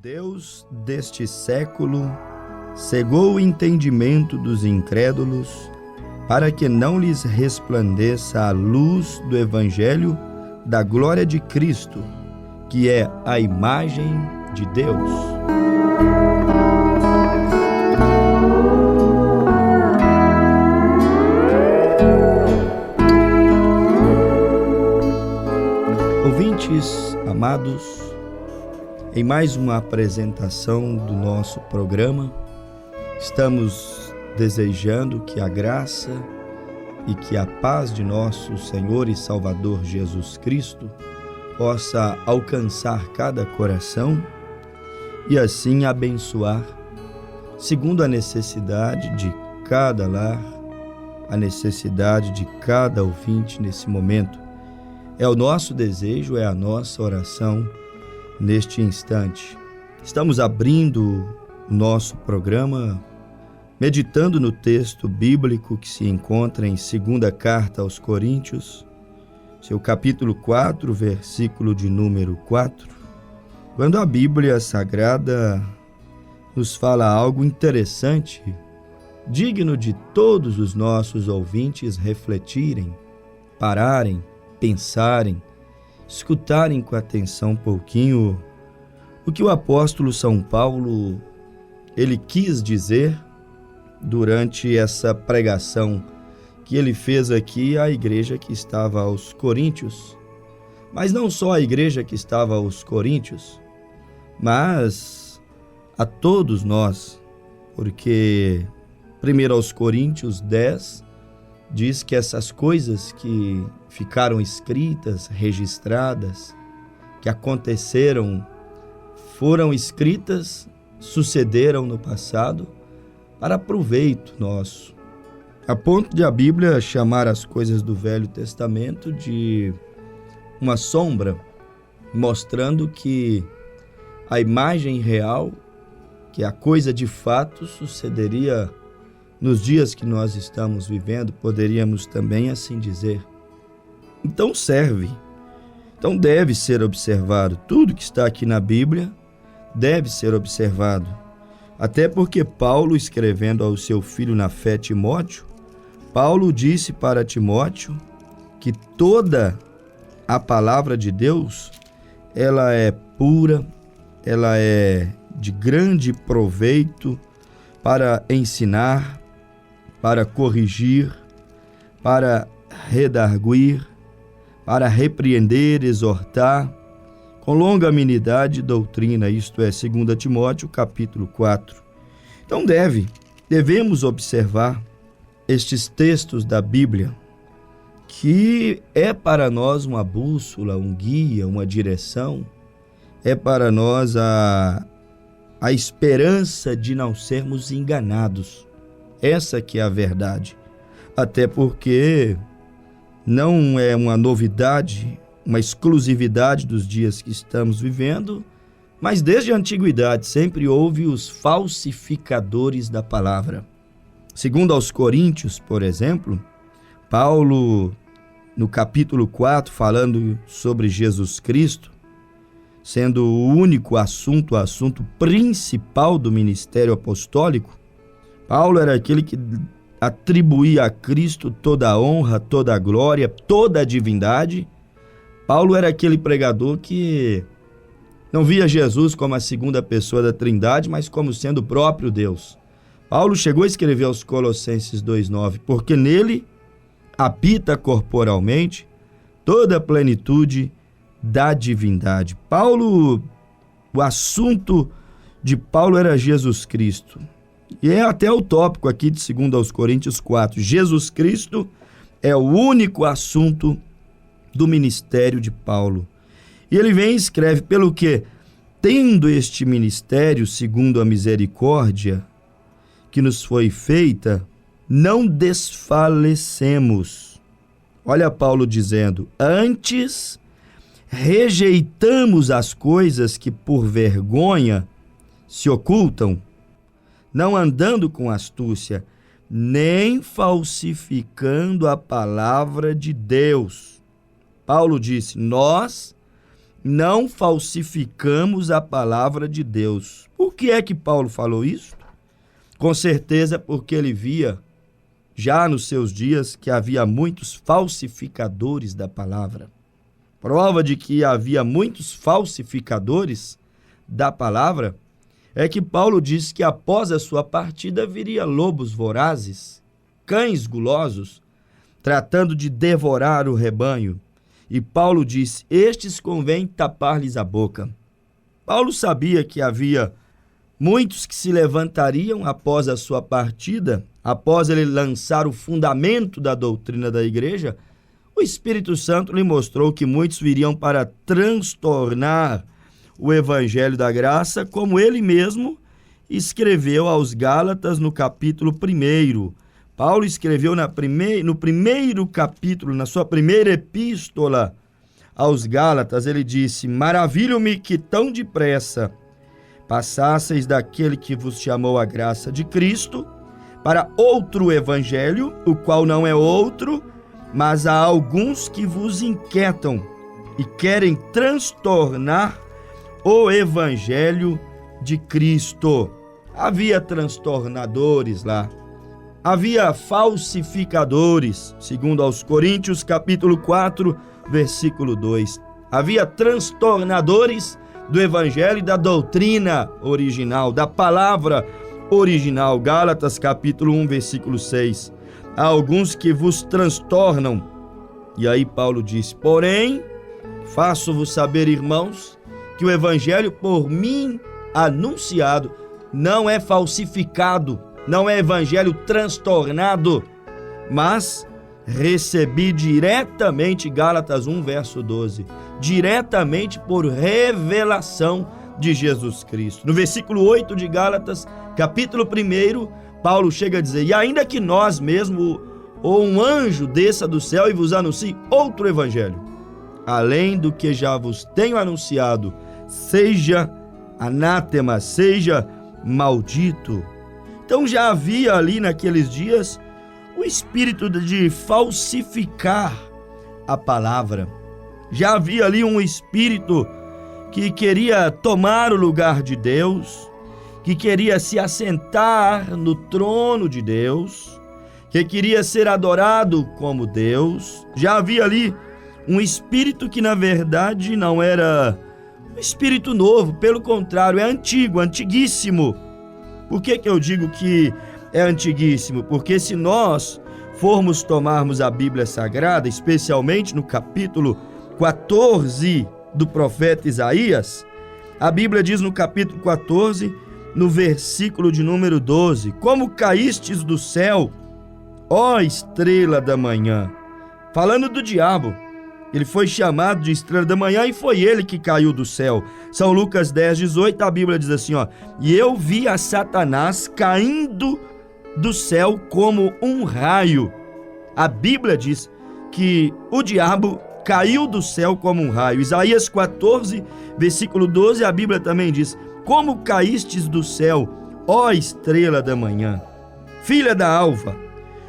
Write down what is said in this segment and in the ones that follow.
Deus deste século cegou o entendimento dos incrédulos, para que não lhes resplandeça a luz do Evangelho da glória de Cristo, que é a imagem de Deus. Ouvintes amados, em mais uma apresentação do nosso programa, estamos desejando que a graça e que a paz de nosso Senhor e Salvador Jesus Cristo possa alcançar cada coração e assim abençoar, segundo a necessidade de cada lar, a necessidade de cada ouvinte nesse momento. É o nosso desejo, é a nossa oração neste instante. Estamos abrindo o nosso programa meditando no texto bíblico que se encontra em 2ª Carta aos Coríntios, seu capítulo 4, versículo de número 4, quando a Bíblia Sagrada nos fala algo interessante, digno de todos os nossos ouvintes refletirem, pararem, pensarem, escutarem com atenção um pouquinho o que o apóstolo São Paulo ele quis dizer durante essa pregação que ele fez aqui à igreja que estava aos Coríntios. Mas não só a igreja que estava aos Coríntios, mas a todos nós, porque 1 aos Coríntios 10 diz que essas coisas que ficaram escritas, registradas, que aconteceram, foram escritas, sucederam no passado para proveito nosso. A ponto de a Bíblia chamar as coisas do Velho Testamento de uma sombra, mostrando que a imagem real, que a coisa de fato sucederia nos dias que nós estamos vivendo, poderíamos também assim dizer. Então serve, então deve ser observado. Tudo que está aqui na Bíblia deve ser observado. Até porque Paulo, escrevendo ao seu filho na fé Timóteo, Paulo disse para Timóteo que toda a palavra de Deus, ela é pura, ela é de grande proveito para ensinar, para corrigir, para redarguir, para repreender, exortar, com longanimidade e doutrina, isto é, 2 Timóteo, capítulo 4. Então devemos observar estes textos da Bíblia, que é para nós uma bússola, um guia, uma direção, é para nós a esperança de não sermos enganados. Essa que é a verdade, até porque não é uma novidade, uma exclusividade dos dias que estamos vivendo, mas desde a antiguidade sempre houve os falsificadores da palavra. Segundo aos Coríntios, por exemplo, Paulo, no capítulo 4, falando sobre Jesus Cristo, sendo o único assunto, o assunto principal do ministério apostólico, Paulo era aquele que atribuía a Cristo toda a honra, toda a glória, toda a divindade. Paulo era aquele pregador que não via Jesus como a segunda pessoa da Trindade, mas como sendo o próprio Deus. Paulo chegou a escrever aos Colossenses 2,9, porque nele habita corporalmente toda a plenitude da divindade. O assunto de Paulo era Jesus Cristo. E é até o tópico aqui de 2 aos Coríntios 4. Jesus Cristo é o único assunto do ministério de Paulo. E ele vem e escreve, pelo que, tendo este ministério, segundo a misericórdia que nos foi feita, não desfalecemos. Olha Paulo dizendo, antes rejeitamos as coisas que por vergonha se ocultam, não andando com astúcia, nem falsificando a palavra de Deus. Paulo disse, nós não falsificamos a palavra de Deus. Por que é que Paulo falou isso? Com certeza porque ele via, já nos seus dias, que havia muitos falsificadores da palavra. Prova de que havia muitos falsificadores da palavra é que Paulo disse que após a sua partida viria lobos vorazes, cães gulosos, tratando de devorar o rebanho. E Paulo disse: estes convém tapar-lhes a boca. Paulo sabia que havia muitos que se levantariam após a sua partida, após ele lançar o fundamento da doutrina da igreja. O Espírito Santo lhe mostrou que muitos viriam para transtornar o evangelho da graça, como ele mesmo escreveu aos Gálatas no capítulo 1. Paulo escreveu no primeiro capítulo, na sua primeira epístola aos Gálatas, ele disse: maravilho-me que tão depressa passasseis daquele que vos chamou a graça de Cristo para outro evangelho, o qual não é outro, mas há alguns que vos inquietam e querem transtornar o evangelho de Cristo. Havia transtornadores lá, havia falsificadores, segundo aos Coríntios, capítulo 4, versículo 2. Havia transtornadores do evangelho e da doutrina original, da palavra original. Gálatas, capítulo 1, versículo 6. Há alguns que vos transtornam. E aí Paulo diz: porém, faço-vos saber, irmãos, que o evangelho por mim anunciado não é falsificado, não é evangelho transtornado, mas recebi diretamente, Gálatas 1, verso 12, diretamente por revelação de Jesus Cristo. No versículo 8 de Gálatas, capítulo 1, Paulo chega a dizer: e ainda que nós mesmo ou um anjo desça do céu e vos anuncie outro evangelho, além do que já vos tenho anunciado, seja anátema, seja maldito. Então já havia ali naqueles dias o espírito de falsificar a palavra. Já havia ali um espírito que queria tomar o lugar de Deus, que queria se assentar no trono de Deus, que queria ser adorado como Deus. Já havia ali um espírito que, na verdade, não era um espírito novo, pelo contrário, é antigo, antiguíssimo. Por que eu digo que é antiguíssimo? Porque se nós formos tomarmos a Bíblia Sagrada, especialmente no capítulo 14 do profeta Isaías, a Bíblia diz no capítulo 14, no versículo de número 12: como caístes do céu, ó estrela da manhã. Falando do diabo, ele foi chamado de estrela da manhã e foi ele que caiu do céu. São Lucas 10, 18, a Bíblia diz assim, e eu vi a Satanás caindo do céu como um raio. A Bíblia diz que o diabo caiu do céu como um raio. Isaías 14, versículo 12, a Bíblia também diz: como caístes do céu, ó estrela da manhã, filha da alva,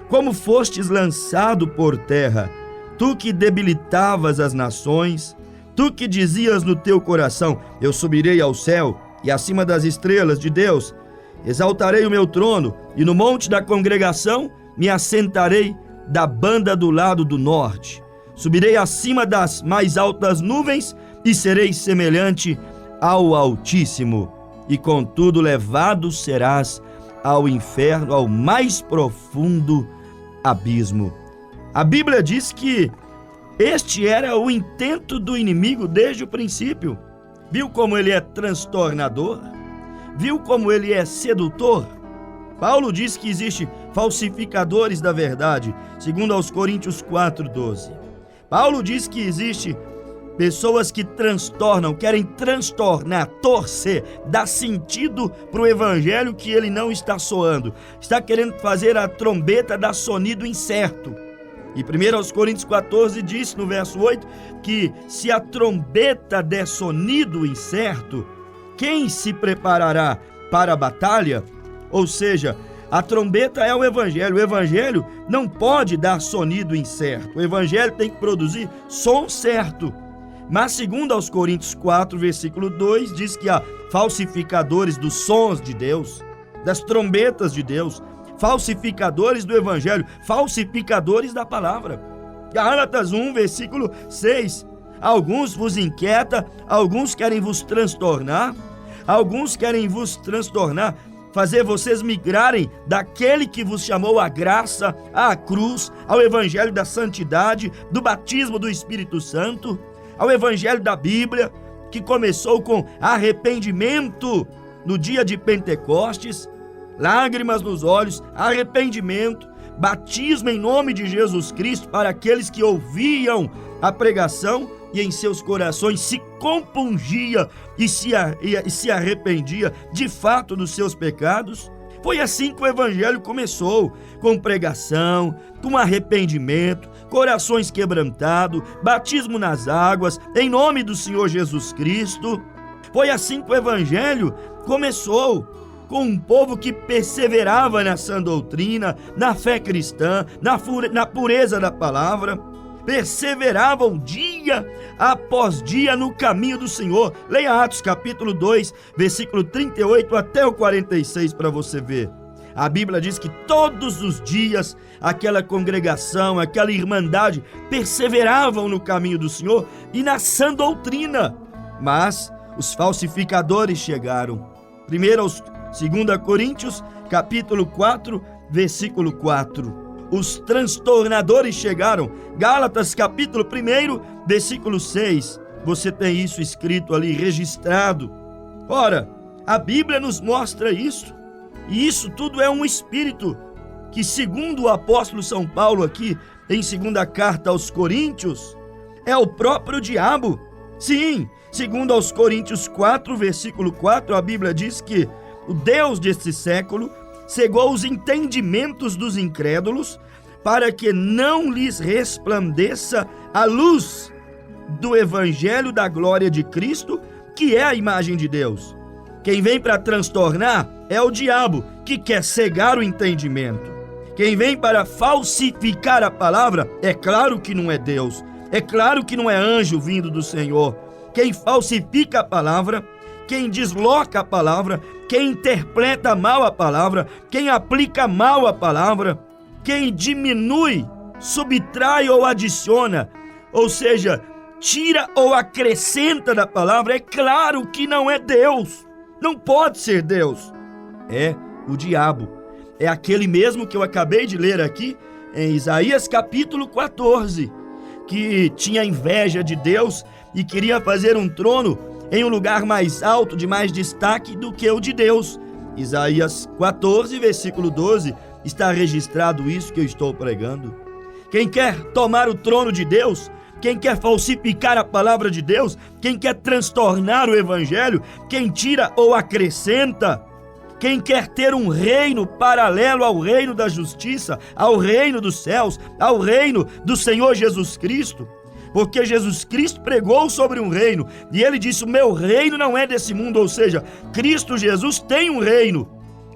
como fostes lançado por terra, tu que debilitavas as nações, tu que dizias no teu coração: eu subirei ao céu, e acima das estrelas de Deus exaltarei o meu trono, e no monte da congregação me assentarei da banda do lado do norte. Subirei acima das mais altas nuvens e serei semelhante ao Altíssimo, e contudo levado serás ao inferno, ao mais profundo abismo. A Bíblia diz que este era o intento do inimigo desde o princípio. Viu como ele é transtornador? Viu como ele é sedutor? Paulo diz que existe falsificadores da verdade, segundo aos Coríntios 4:12. Paulo diz que existe pessoas que transtornam, querem transtornar, torcer, dar sentido para o evangelho que ele não está soando. Está querendo fazer a trombeta dar sonido incerto. E 1 Coríntios 14 diz no verso 8 que se a trombeta der sonido incerto, quem se preparará para a batalha? Ou seja, a trombeta é o evangelho não pode dar sonido incerto, o evangelho tem que produzir som certo. Mas segundo aos Coríntios 4, versículo 2, diz que há falsificadores dos sons de Deus, das trombetas de Deus, falsificadores do evangelho, falsificadores da palavra. Gálatas 1, versículo 6. Alguns vos inquieta, alguns querem vos transtornar, fazer vocês migrarem daquele que vos chamou à graça, à cruz, ao evangelho da santidade, do batismo do Espírito Santo, ao evangelho da Bíblia, que começou com arrependimento no dia de Pentecostes, lágrimas nos olhos, arrependimento, batismo em nome de Jesus Cristo para aqueles que ouviam a pregação e em seus corações se compungia e se arrependia de fato dos seus pecados. Foi assim que o evangelho começou, com pregação, com arrependimento, corações quebrantados, batismo nas águas, em nome do Senhor Jesus Cristo. Foi assim que o evangelho começou, com um povo que perseverava na sã doutrina, na fé cristã, na pureza da palavra, perseveravam dia após dia no caminho do Senhor. Leia Atos capítulo 2, versículo 38 até o 46 para você ver. A Bíblia diz que todos os dias aquela congregação, aquela irmandade perseveravam no caminho do Senhor e na sã doutrina. Mas os falsificadores chegaram. Primeiro aos 2 Coríntios, capítulo 4, versículo 4. Os transtornadores chegaram. Gálatas, capítulo 1, versículo 6. Você tem isso escrito ali, registrado. Ora, a Bíblia nos mostra isso. E isso tudo é um espírito que, segundo o apóstolo São Paulo aqui, em segunda carta aos Coríntios, é o próprio diabo. Sim, segundo aos Coríntios 4, versículo 4, a Bíblia diz que o Deus deste século cegou os entendimentos dos incrédulos para que não lhes resplandeça a luz do evangelho da glória de Cristo, que é a imagem de Deus. Quem vem para transtornar é o diabo, que quer cegar o entendimento. Quem vem para falsificar a palavra, é claro que não é Deus, é claro que não é anjo vindo do Senhor. Quem falsifica a palavra, quem desloca a palavra, quem interpreta mal a palavra, quem aplica mal a palavra, quem diminui, subtrai ou adiciona, ou seja, tira ou acrescenta da palavra, é claro que não é Deus, não pode ser Deus, é o diabo, é aquele mesmo que eu acabei de ler aqui em Isaías capítulo 14, que tinha inveja de Deus e queria fazer um trono em um lugar mais alto, de mais destaque do que o de Deus. Isaías 14, versículo 12, está registrado isso que eu estou pregando. Quem quer tomar o trono de Deus, quem quer falsificar a palavra de Deus, quem quer transtornar o evangelho, quem tira ou acrescenta, quem quer ter um reino paralelo ao reino da justiça, ao reino dos céus, ao reino do Senhor Jesus Cristo, porque Jesus Cristo pregou sobre um reino, e ele disse: o meu reino não é desse mundo, ou seja, Cristo Jesus tem um reino,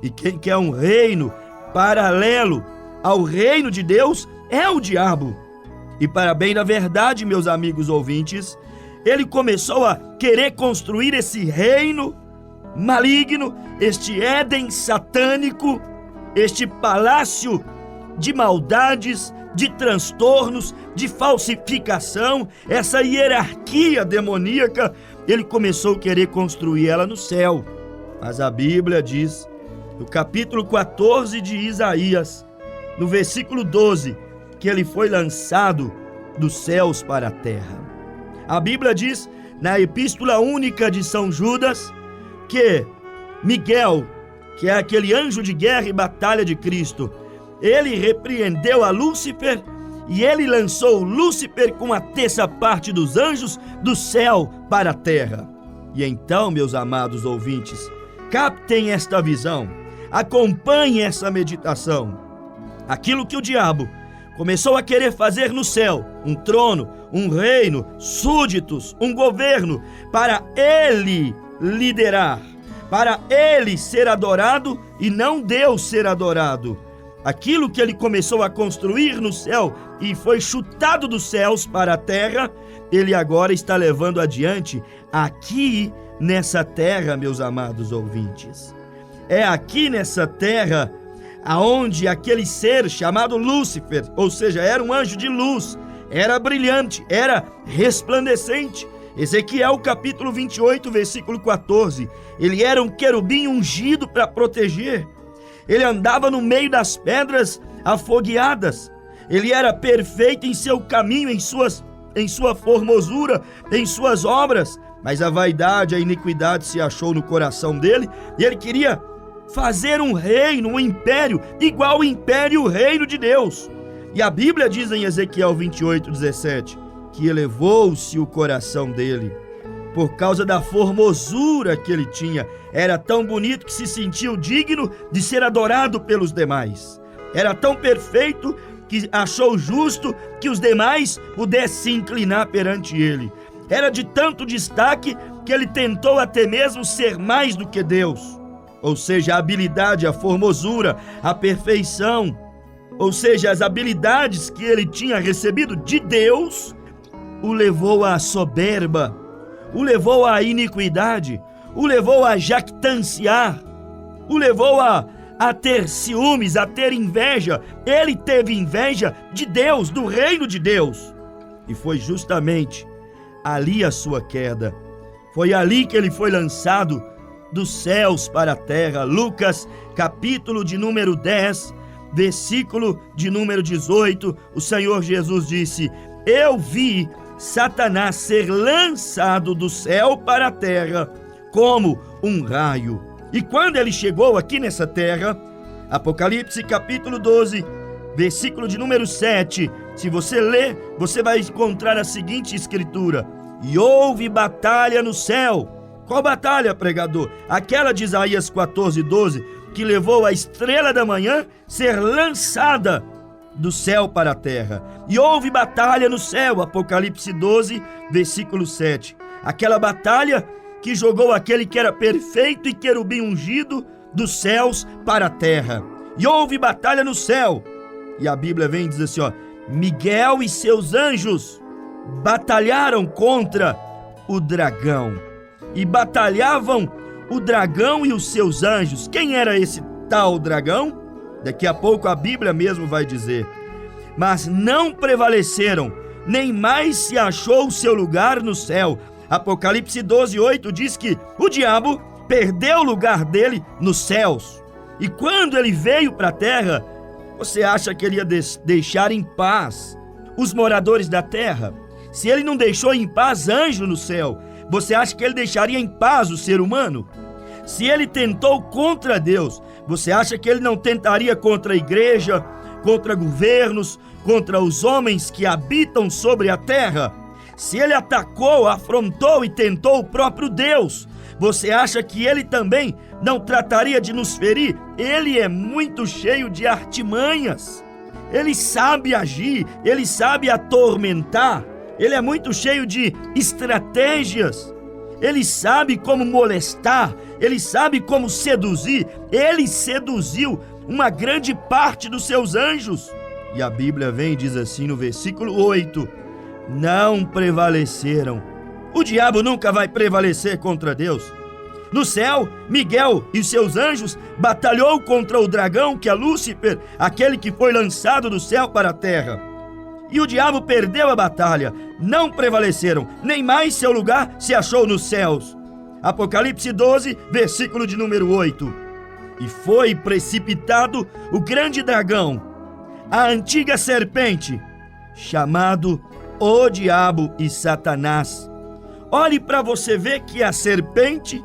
e quem quer um reino paralelo ao reino de Deus é o diabo. E para bem da verdade, meus amigos ouvintes, ele começou a querer construir esse reino maligno, este Éden satânico, este palácio de maldades, de transtornos, de falsificação, essa hierarquia demoníaca. Ele começou a querer construir ela no céu. Mas a Bíblia diz, no capítulo 14 de Isaías, no versículo 12, que ele foi lançado dos céus para a terra. A Bíblia diz, na epístola única de São Judas, que Miguel, que é aquele anjo de guerra e batalha de Cristo, ele repreendeu a Lúcifer e ele lançou Lúcifer com a terça parte dos anjos do céu para a terra. E então, meus amados ouvintes, captem esta visão, acompanhem essa meditação. Aquilo que o diabo começou a querer fazer no céu, um trono, um reino, súditos, um governo, para ele liderar, para ele ser adorado e não Deus ser adorado. aquilo que ele começou a construir no céu e foi chutado dos céus para a terra, ele agora está levando adiante aqui nessa terra, meus amados ouvintes. É aqui nessa terra aonde aquele ser chamado Lúcifer, ou seja, era um anjo de luz, era brilhante, era resplandecente. Ezequiel capítulo 28, versículo 14. Ele era um querubim ungido para proteger. Ele andava no meio das pedras afogueadas. Ele era perfeito em seu caminho, em sua formosura, em suas obras. Mas a vaidade, a iniquidade se achou no coração dele e ele queria fazer um reino, um império, igual ao império e o reino de Deus. E a Bíblia diz em Ezequiel 28, 17, que elevou-se o coração dele por causa da formosura que ele tinha. Era tão bonito que se sentiu digno de ser adorado pelos demais. Era tão perfeito que achou justo que os demais pudessem se inclinar perante ele. Era de tanto destaque que ele tentou até mesmo ser mais do que Deus. Ou seja, a habilidade, a formosura, a perfeição, ou seja, as habilidades que ele tinha recebido de Deus, o levou à soberba, o levou à iniquidade, o levou a jactanciar, o levou a ter ciúmes, a ter inveja. Ele teve inveja de Deus, do reino de Deus. E foi justamente ali a sua queda. Foi ali que ele foi lançado dos céus para a terra. Lucas, capítulo de número 10, versículo de número 18, o Senhor Jesus disse: eu vi Satanás ser lançado do céu para a terra como um raio. E quando ele chegou aqui nessa terra, Apocalipse capítulo 12, versículo de número 7, se você ler, você vai encontrar a seguinte escritura: e houve batalha no céu. Qual batalha, pregador? Aquela de Isaías 14, 12, que levou a estrela da manhã ser lançada do céu para a terra. E houve batalha no céu, Apocalipse 12, versículo 7. Aquela batalha que jogou aquele que era perfeito e querubim ungido dos céus para a terra. E houve batalha no céu. E a Bíblia vem e diz assim, Miguel e seus anjos batalharam contra o dragão. E batalhavam o dragão e os seus anjos. Quem era esse tal dragão? Daqui a pouco a Bíblia mesmo vai dizer. Mas não prevaleceram, nem mais se achou o seu lugar no céu. Apocalipse 12, 8 diz que o diabo perdeu o lugar dele nos céus. E quando ele veio para a terra, você acha que ele ia deixar em paz os moradores da terra? Se ele não deixou em paz anjo no céu, você acha que ele deixaria em paz o ser humano? Se ele tentou contra Deus, você acha que ele não tentaria contra a igreja, contra governos, contra os homens que habitam sobre a terra? Se ele atacou, afrontou e tentou o próprio Deus, você acha que ele também não trataria de nos ferir? Ele é muito cheio de artimanhas. Ele sabe agir, ele sabe atormentar. Ele é muito cheio de estratégias. Ele sabe como molestar, ele sabe como seduzir. Ele seduziu uma grande parte dos seus anjos. E a Bíblia vem e diz assim no versículo 8: não prevaleceram. O diabo nunca vai prevalecer contra Deus. No céu, Miguel e seus anjos batalhou contra o dragão, que é Lúcifer, aquele que foi lançado do céu para a terra. E o diabo perdeu a batalha, não prevaleceram, nem mais seu lugar se achou nos céus. Apocalipse 12, versículo de número 8. E foi precipitado o grande dragão, a antiga serpente, chamado o diabo e Satanás. Olhe para você ver que a serpente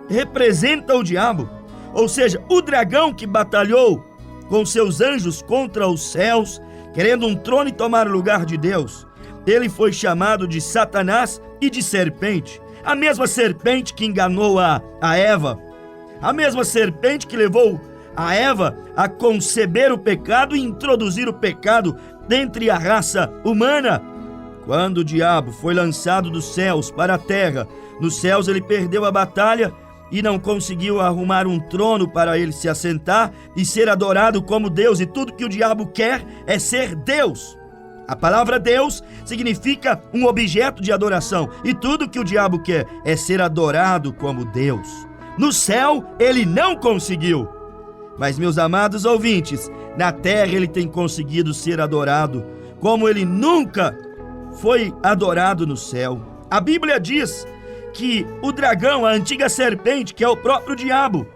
representa o diabo, ou seja, o dragão que batalhou com seus anjos contra os céus, querendo um trono e tomar o lugar de Deus. Ele foi chamado de Satanás e de serpente. A mesma serpente que enganou a Eva. A mesma serpente que levou a Eva a conceber o pecado e introduzir o pecado dentre a raça humana. Quando o diabo foi lançado dos céus para a terra, nos céus ele perdeu a batalha e não conseguiu arrumar um trono para ele se assentar e ser adorado como Deus, e tudo que o diabo quer é ser Deus. A palavra Deus significa um objeto de adoração, e tudo que o diabo quer é ser adorado como Deus. No céu, ele não conseguiu. Mas, meus amados ouvintes, na terra ele tem conseguido ser adorado como ele nunca foi adorado no céu. A Bíblia diz que o dragão, a antiga serpente, que é o próprio diabo,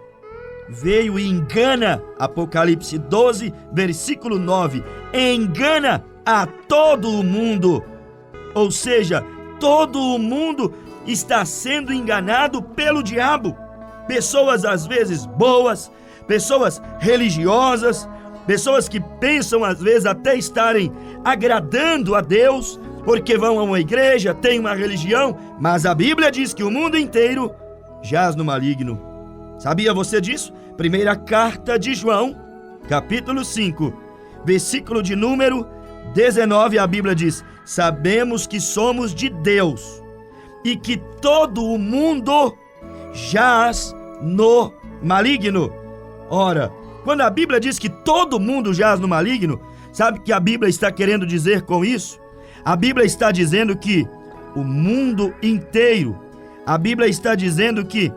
veio e engana, Apocalipse 12, versículo 9, engana a todo o mundo. Ou seja, todo o mundo está sendo enganado pelo diabo. Pessoas às vezes boas, pessoas religiosas, pessoas que pensam às vezes até estarem agradando a Deus, porque vão a uma igreja, têm uma religião, mas a Bíblia diz que o mundo inteiro jaz no maligno. Sabia você disso? Primeira carta de João, capítulo 5, versículo de número 19, a Bíblia diz: sabemos que somos de Deus e que todo o mundo jaz no maligno. Ora, quando a Bíblia diz que todo mundo jaz no maligno, sabe o que a Bíblia está querendo dizer com isso? A Bíblia está dizendo que o mundo inteiro, a Bíblia está dizendo que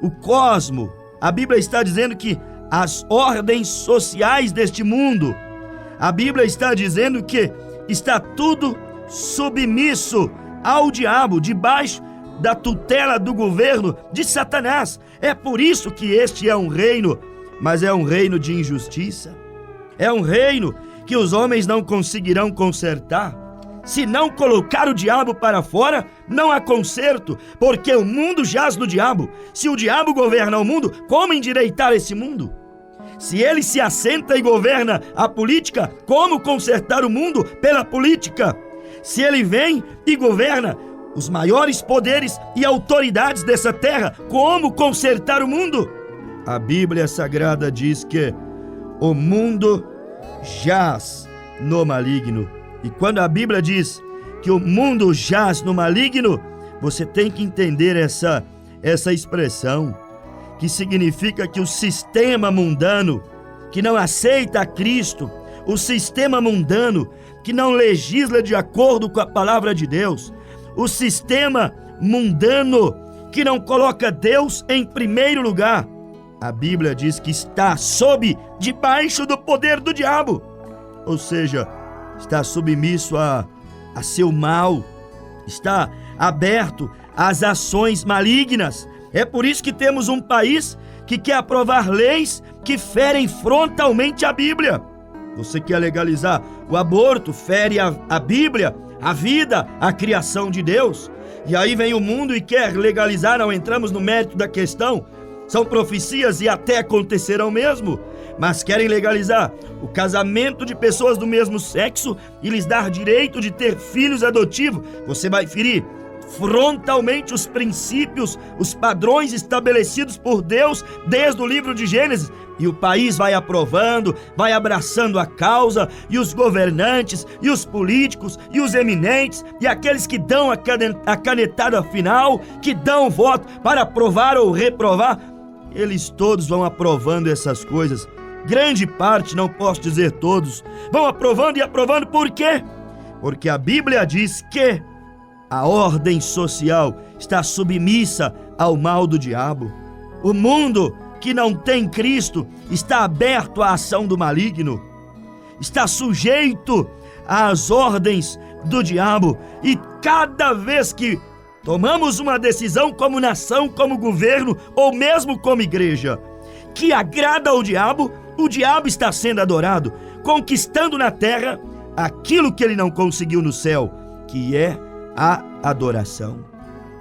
o cosmo, a Bíblia está dizendo que as ordens sociais deste mundo, a Bíblia está dizendo que está tudo submisso ao diabo, debaixo da tutela do governo de Satanás. É por isso que este é um reino, mas é um reino de injustiça. É um reino que os homens não conseguirão consertar. Se não colocar o diabo para fora, não há conserto, porque o mundo jaz no diabo. Se o diabo governa o mundo, como endireitar esse mundo? Se ele se assenta e governa a política, como consertar o mundo pela política? Se ele vem e governa os maiores poderes e autoridades dessa terra, como consertar o mundo? A Bíblia Sagrada diz que o mundo jaz no maligno. E quando a Bíblia diz que o mundo jaz no maligno, você tem que entender essa expressão, que significa que o sistema mundano que não aceita a Cristo, o sistema mundano que não legisla de acordo com a palavra de Deus, o sistema mundano que não coloca Deus em primeiro lugar, a Bíblia diz que está debaixo do poder do diabo, ou seja, está submisso a seu mal, está aberto às ações malignas. É por isso que temos um país que quer aprovar leis que ferem frontalmente a Bíblia. Você quer legalizar o aborto, fere a Bíblia, a vida, a criação de Deus. E aí vem o mundo e quer legalizar, não entramos no mérito da questão, são profecias e até acontecerão mesmo, mas querem legalizar o casamento de pessoas do mesmo sexo e lhes dar direito de ter filhos adotivos. Você vai ferir frontalmente os princípios, os padrões estabelecidos por Deus desde o livro de Gênesis, e o país vai aprovando, vai abraçando a causa, e os governantes, e os políticos, e os eminentes, e aqueles que dão a canetada final, que dão o voto para aprovar ou reprovar, eles todos vão aprovando essas coisas. Grande parte, não posso dizer todos, vão aprovando e aprovando. Por quê? Porque a Bíblia diz que a ordem social está submissa ao mal do diabo. O mundo que não tem Cristo está aberto à ação do maligno, está sujeito às ordens do diabo. E cada vez que tomamos uma decisão como nação, como governo ou mesmo como igreja, que agrada ao diabo, o diabo está sendo adorado, conquistando na terra aquilo que ele não conseguiu no céu, que é a adoração.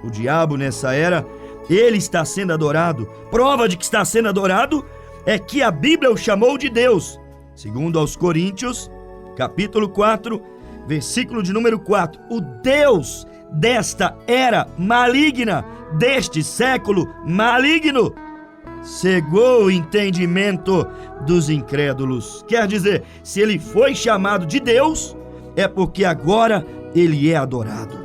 O diabo nessa era, ele está sendo adorado. Prova de que está sendo adorado é que a Bíblia o chamou de Deus. Segundo aos Coríntios, capítulo 4, versículo de número 4. O Deus desta era maligna, deste século maligno, cegou o entendimento dos incrédulos. Quer dizer, se ele foi chamado de Deus, é porque agora ele é adorado.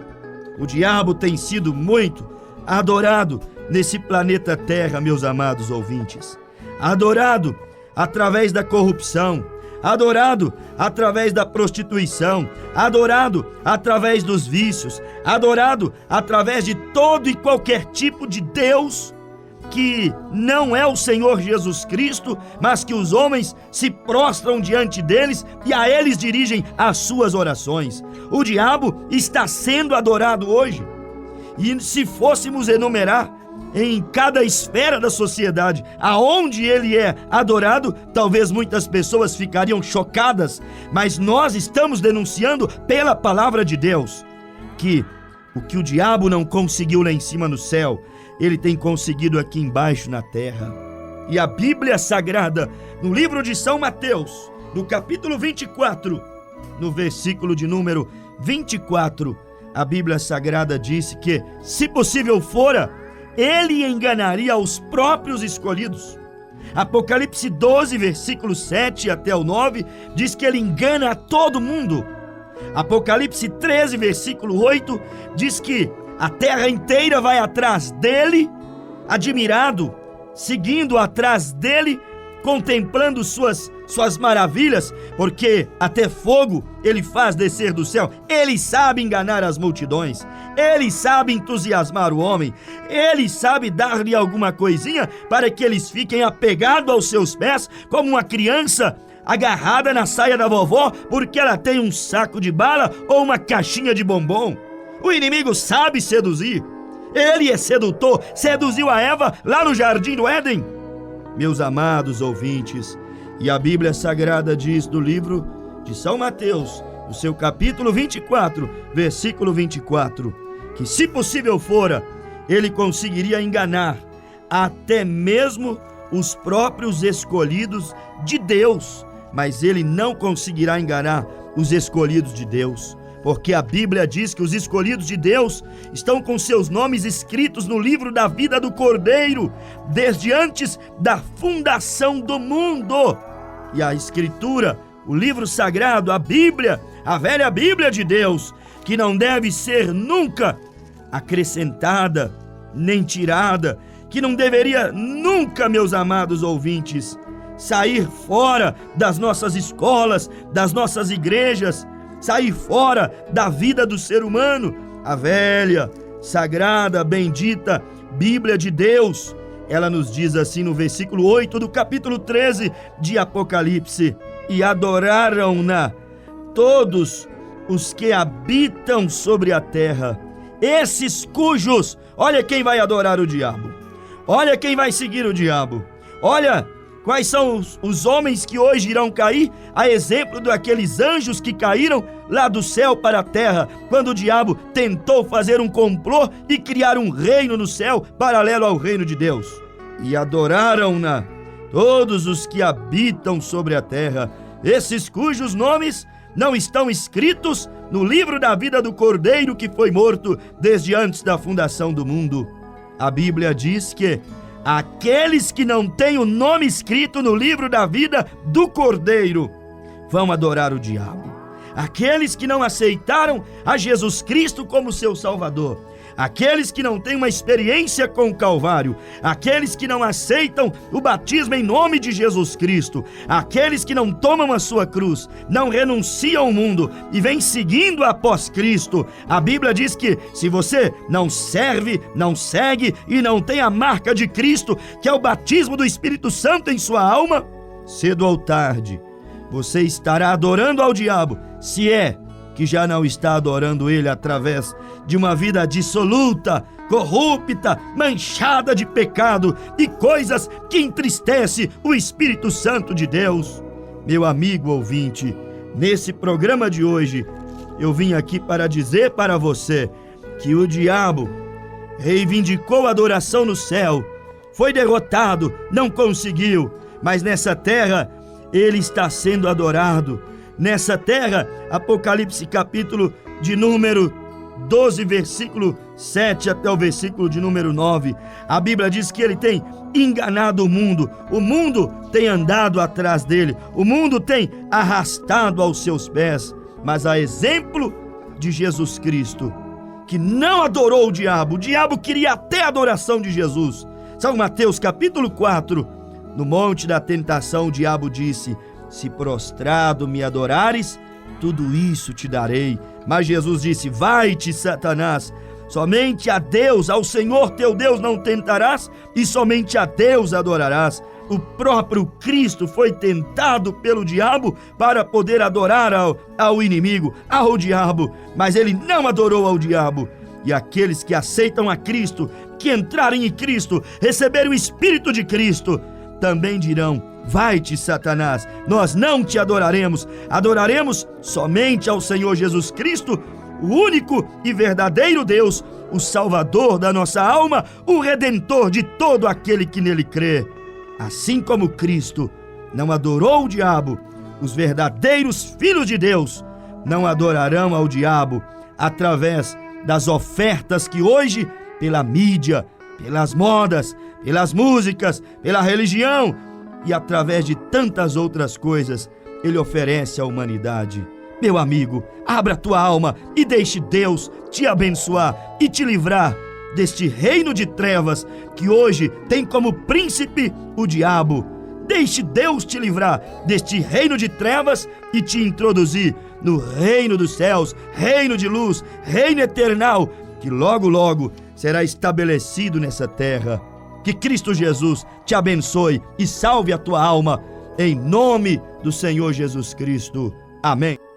O diabo tem sido muito adorado nesse planeta Terra, meus amados ouvintes. Adorado através da corrupção, adorado através da prostituição, adorado através dos vícios, adorado através de todo e qualquer tipo de Deus que não é o Senhor Jesus Cristo, mas que os homens se prostram diante deles e a eles dirigem as suas orações. O diabo está sendo adorado hoje. E se fôssemos enumerar em cada esfera da sociedade aonde ele é adorado, talvez muitas pessoas ficariam chocadas, mas nós estamos denunciando pela palavra de Deus que o que o diabo não conseguiu lá em cima no céu, ele tem conseguido aqui embaixo na terra. E a Bíblia Sagrada, no livro de São Mateus, no capítulo 24, no versículo de número 24, a Bíblia Sagrada disse que, se possível fora, ele enganaria os próprios escolhidos. Apocalipse 12, versículo 7 até o 9, diz que ele engana a todo mundo. Apocalipse 13, versículo 8, diz que a terra inteira vai atrás dele, admirado, seguindo atrás dele, contemplando suas maravilhas, porque até fogo ele faz descer do céu. Ele sabe enganar as multidões, ele sabe entusiasmar o homem, ele sabe dar-lhe alguma coisinha para que eles fiquem apegados aos seus pés, como uma criança agarrada na saia da vovó, porque ela tem um saco de bala ou uma caixinha de bombom. O inimigo sabe seduzir. Ele é sedutor, seduziu a Eva lá no jardim do Éden. Meus amados ouvintes, e a Bíblia Sagrada diz no livro de São Mateus, no seu capítulo 24, versículo 24, que se possível fora, ele conseguiria enganar até mesmo os próprios escolhidos de Deus, mas ele não conseguirá enganar os escolhidos de Deus. Porque a Bíblia diz que os escolhidos de Deus estão com seus nomes escritos no livro da vida do Cordeiro, desde antes da fundação do mundo. E a Escritura, o livro sagrado, a Bíblia, a velha Bíblia de Deus, que não deve ser nunca acrescentada, nem tirada, que não deveria nunca, meus amados ouvintes, sair fora das nossas escolas, das nossas igrejas, sair fora da vida do ser humano. A velha, sagrada, bendita Bíblia de Deus, ela nos diz assim no versículo 8 do capítulo 13 de Apocalipse: e adoraram-na todos os que habitam sobre a terra, esses cujos, olha quem vai adorar o diabo, olha quem vai seguir o diabo, olha quais são os homens que hoje irão cair, a exemplo daqueles anjos que caíram lá do céu para a terra, quando o diabo tentou fazer um complô e criar um reino no céu paralelo ao reino de Deus. E adoraram-na todos os que habitam sobre a terra, esses cujos nomes não estão escritos no livro da vida do Cordeiro que foi morto desde antes da fundação do mundo. A Bíblia diz que aqueles que não têm o nome escrito no livro da vida do Cordeiro vão adorar o diabo. Aqueles que não aceitaram a Jesus Cristo como seu Salvador, aqueles que não têm uma experiência com o Calvário, aqueles que não aceitam o batismo em nome de Jesus Cristo, aqueles que não tomam a sua cruz, não renunciam ao mundo e vêm seguindo após Cristo. A Bíblia diz que se você não serve, não segue e não tem a marca de Cristo, que é o batismo do Espírito Santo em sua alma, cedo ou tarde você estará adorando ao diabo, se é que já não está adorando ele através de uma vida dissoluta, corrupta, manchada de pecado e coisas que entristecem o Espírito Santo de Deus. Meu amigo ouvinte, nesse programa de hoje, eu vim aqui para dizer para você que o diabo reivindicou a adoração no céu, foi derrotado, não conseguiu, mas nessa terra ele está sendo adorado. Nessa terra, Apocalipse capítulo de número 12, versículo 7 até o versículo de número 9, a Bíblia diz que ele tem enganado o mundo tem andado atrás dele, o mundo tem arrastado aos seus pés, mas a exemplo de Jesus Cristo, que não adorou o diabo queria até a adoração de Jesus. São Mateus capítulo 4, no monte da tentação, o diabo disse: se prostrado me adorares, tudo isso te darei. Mas Jesus disse: vai-te, Satanás, somente a Deus, ao Senhor teu Deus não tentarás, e somente a Deus adorarás. O próprio Cristo foi tentado pelo diabo para poder adorar ao inimigo, ao diabo, mas ele não adorou ao diabo. E aqueles que aceitam a Cristo, que entrarem em Cristo, receberem o Espírito de Cristo, também dirão: vai-te, Satanás, nós não te adoraremos, adoraremos somente ao Senhor Jesus Cristo, o único e verdadeiro Deus, o Salvador da nossa alma, o Redentor de todo aquele que nele crê. Assim como Cristo não adorou o diabo, os verdadeiros filhos de Deus não adorarão ao diabo através das ofertas que hoje, pela mídia, pelas modas, pelas músicas, pela religião e através de tantas outras coisas, ele oferece à humanidade. Meu amigo, abra tua alma e deixe Deus te abençoar e te livrar deste reino de trevas que hoje tem como príncipe o diabo. Deixe Deus te livrar deste reino de trevas e te introduzir no reino dos céus, reino de luz, reino eternal, que logo, logo será estabelecido nessa terra. Que Cristo Jesus te abençoe e salve a tua alma, em nome do Senhor Jesus Cristo. Amém.